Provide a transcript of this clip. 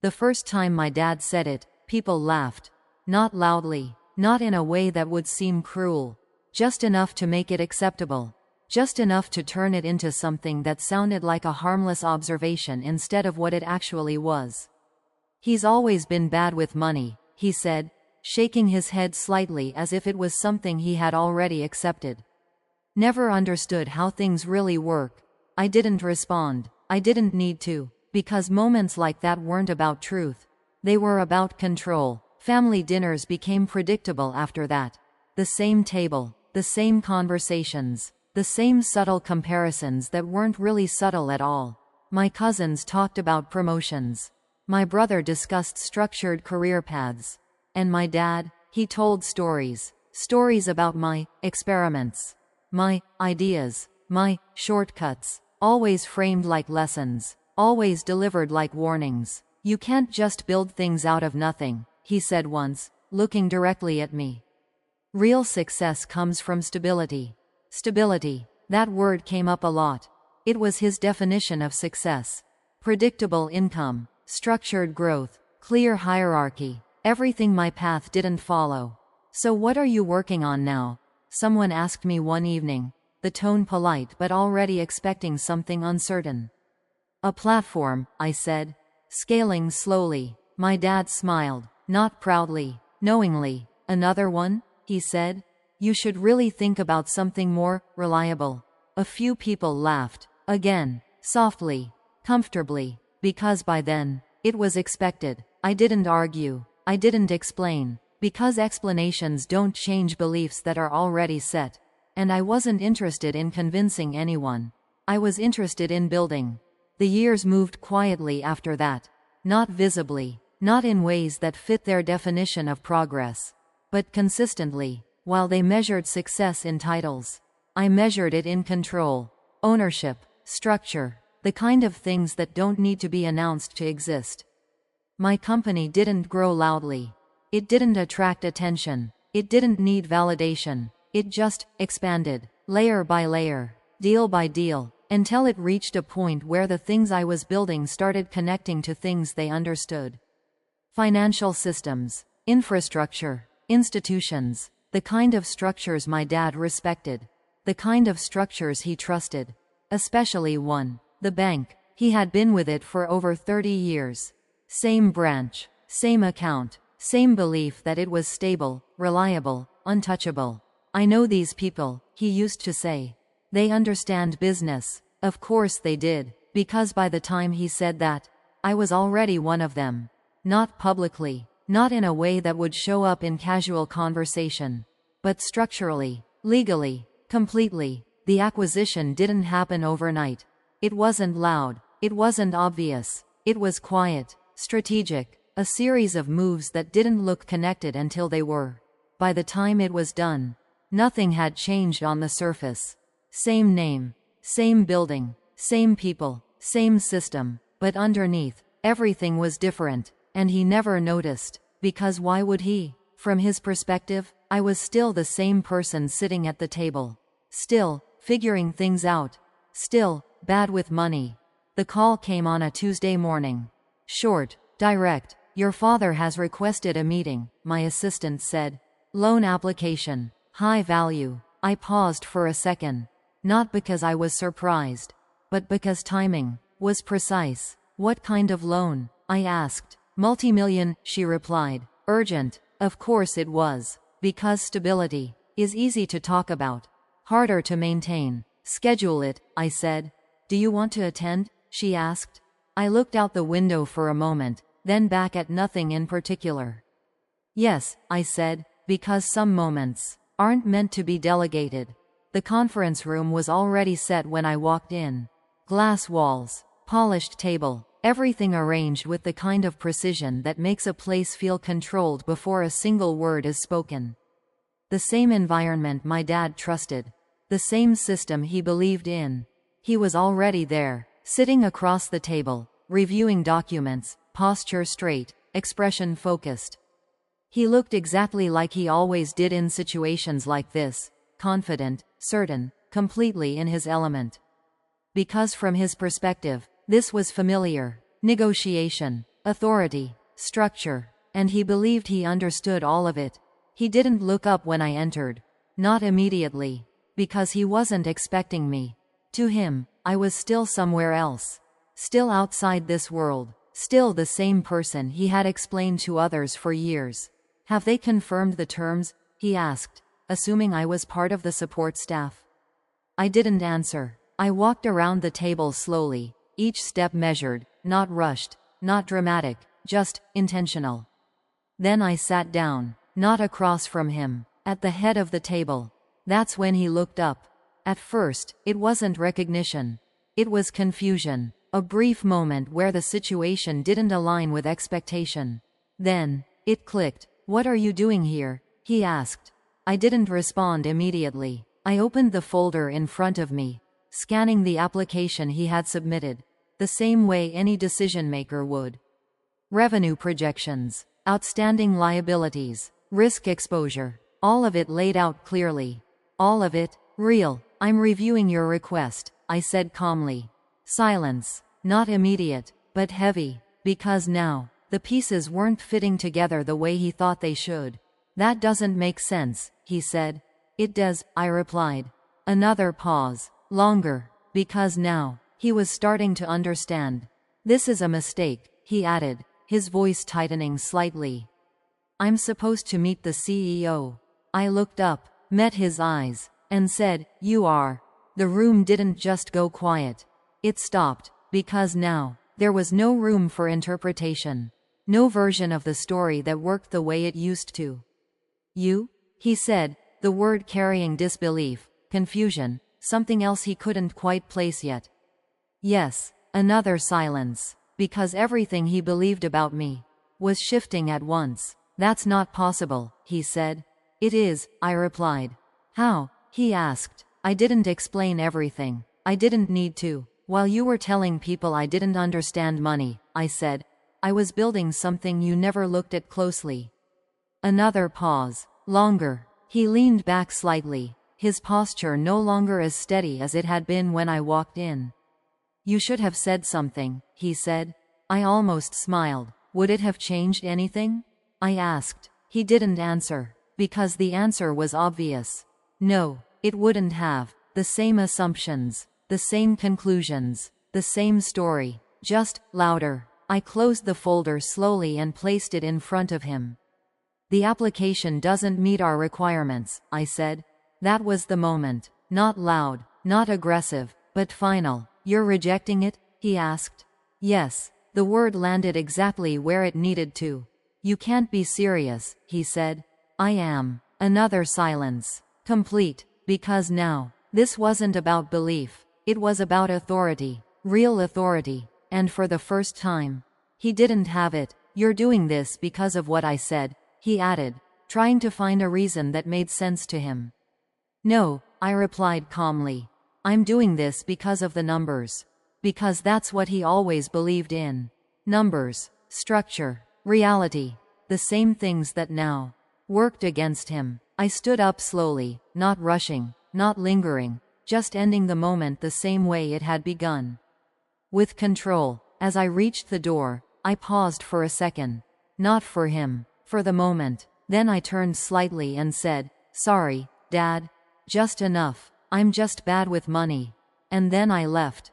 The first time my dad said it, people laughed. Not loudly, not in a way that would seem cruel. Just enough to make it acceptable. Just enough to turn it into something that sounded like a harmless observation instead of what it actually was. "He's always been bad with money," he said, shaking his head slightly as if it was something he had already accepted. "Never understood how things really work." I didn't respond. I didn't need to, because moments like that weren't about truth. They were about control. Family dinners became predictable after that. The same table, the same conversations, the same subtle comparisons that weren't really subtle at all. My cousins talked about promotions. My brother discussed structured career paths. And my dad, he told stories. Stories about my experiments. My ideas. My shortcuts. Always framed like lessons. Always delivered like warnings. "You can't just build things out of nothing," he said once, looking directly at me. "Real success comes from stability." Stability. That word came up a lot. It was his definition of success. Predictable income, structured growth, clear hierarchy, everything my path didn't follow. "So what are you working on now?" someone asked me one evening, the tone polite but already expecting something uncertain. "A platform," I said, scaling slowly. My dad smiled, not proudly, knowingly. "Another one?" he said. "You should really think about something more reliable." A few people laughed, again, softly, comfortably, because by then, it was expected. I didn't argue. I didn't explain, because explanations don't change beliefs that are already set. And I wasn't interested in convincing anyone. I was interested in building. The years moved quietly after that. Not visibly, not in ways that fit their definition of progress. But consistently. While they measured success in titles, I measured it in control, ownership, structure, the kind of things that don't need to be announced to exist. My company didn't grow loudly. It didn't attract attention. It didn't need validation. It just expanded, layer by layer, deal by deal, until it reached a point where the things I was building started connecting to things they understood. Financial systems, infrastructure, institutions. The kind of structures my dad respected. The kind of structures he trusted. Especially one. The bank. He had been with it for over 30 years. Same branch. Same account. Same belief that it was stable, reliable, untouchable. "I know these people," he used to say. "They understand business." Of course they did, because by the time he said that, I was already one of them. Not publicly. Not in a way that would show up in casual conversation. But structurally, legally, completely. The acquisition didn't happen overnight. It wasn't loud. It wasn't obvious. It was quiet, strategic, a series of moves that didn't look connected until they were. By the time it was done, nothing had changed on the surface. Same name, same building, same people, same system, but underneath, everything was different. And he never noticed, because why would he? From his perspective, I was still the same person sitting at the table. Still, figuring things out. Still, bad with money. The call came on a Tuesday morning. Short, direct. "Your father has requested a meeting," my assistant said. "Loan application. High value." I paused for a second. Not because I was surprised, but because timing was precise. "What kind of loan?" I asked. "Multimillion," she replied. "Urgent." Of course it was. Because stability is easy to talk about, harder to maintain. "Schedule it," I said. "Do you want to attend?" she asked. I looked out the window for a moment, then back at nothing in particular. "Yes," I said, because some moments aren't meant to be delegated. The conference room was already set when I walked in. Glass walls, polished table, everything arranged with the kind of precision that makes a place feel controlled before a single word is spoken. The same environment my dad trusted. The same system he believed in. He was already there, sitting across the table, reviewing documents, posture straight, expression focused. He looked exactly like he always did in situations like this, confident, certain, completely in his element. Because from his perspective, this was familiar. Negotiation. authority, structure. And he believed he understood all of it. He didn't look up when I entered. Not immediately. Because he wasn't expecting me. To him, I was still somewhere else. Still outside this world. Still the same person he had explained to others for years. Have they confirmed the terms? He asked, assuming I was part of the support staff. I didn't answer. I walked around the table slowly, each step measured, not rushed, not dramatic, just intentional. Then I sat down, not across from him, at the head of the table. That's when he looked up. At first, it wasn't recognition. It was confusion, a brief moment where the situation didn't align with expectation. Then, it clicked. "What are you doing here?" he asked. I didn't respond immediately. I opened the folder in front of me, scanning the application he had submitted, the same way any decision-maker would. Revenue projections, outstanding liabilities, risk exposure, all of it laid out clearly. All of it, real. "I'm reviewing your request," I said calmly. Silence, not immediate, but heavy, because now, the pieces weren't fitting together the way he thought they should. "That doesn't make sense," he said. "It does," I replied. Another pause, longer, because now, he was starting to understand. "This is a mistake," he added, his voice tightening slightly. "I'm supposed to meet the CEO." I looked up, met his eyes, and said, "You are." The room didn't just go quiet. It stopped, because now, there was no room for interpretation. No version of the story that worked the way it used to. "You?" he said, the word carrying disbelief, confusion, something else he couldn't quite place yet. "Yes." Another silence, because everything he believed about me was shifting at once. "That's not possible," he said. "It is," I replied. "How?" he asked. I didn't explain everything. I didn't need to. "While you were telling people I didn't understand money," I said, "I was building something you never looked at closely." Another pause. Longer. He leaned back slightly, his posture no longer as steady as it had been when I walked in. "You should have said something," he said. I almost smiled. "Would it have changed anything?" I asked. He didn't answer, because the answer was obvious. No, it wouldn't have. The same assumptions, the same conclusions, the same story, just louder. I closed the folder slowly and placed it in front of him. "The application doesn't meet our requirements," I said. That was the moment. Not loud, not aggressive, but final. "You're rejecting it?" he asked. "Yes." The word landed exactly where it needed to. "You can't be serious," he said. "I am." Another silence. Complete. Because now, this wasn't about belief. It was about authority. Real authority. And for the first time, he didn't have it. "You're doing this because of what I said," he added, trying to find a reason that made sense to him. "No," I replied calmly. "I'm doing this because of the numbers." Because that's what he always believed in. Numbers, structure, reality. The same things that now worked against him. I stood up slowly, not rushing, not lingering, just ending the moment the same way it had begun. With control. As I reached the door, I paused for a second. Not for him, for the moment. Then I turned slightly and said, "Sorry, Dad. Just enough. I'm just bad with money." And then I left.